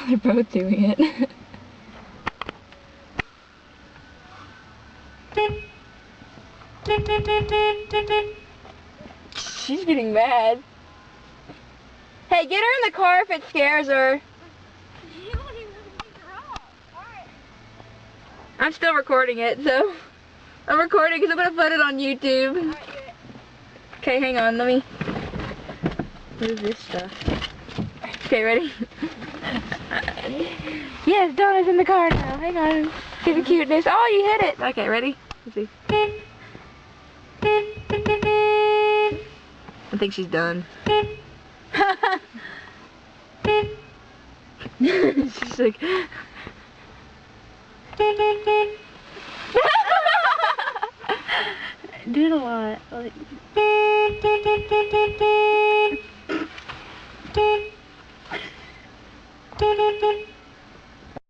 They're both doing it. She's getting mad. Hey, get her in the car if it scares her. I'm still recording it, so I'm recording because I'm gonna put it on YouTube. Okay, hang on, let me move this stuff. Okay, ready? Yes, Donna's in the car now. Hang on. See the cuteness. Oh, you hit it. Okay, ready? Let's see. I think she's done. She's like... Did a lot. Like...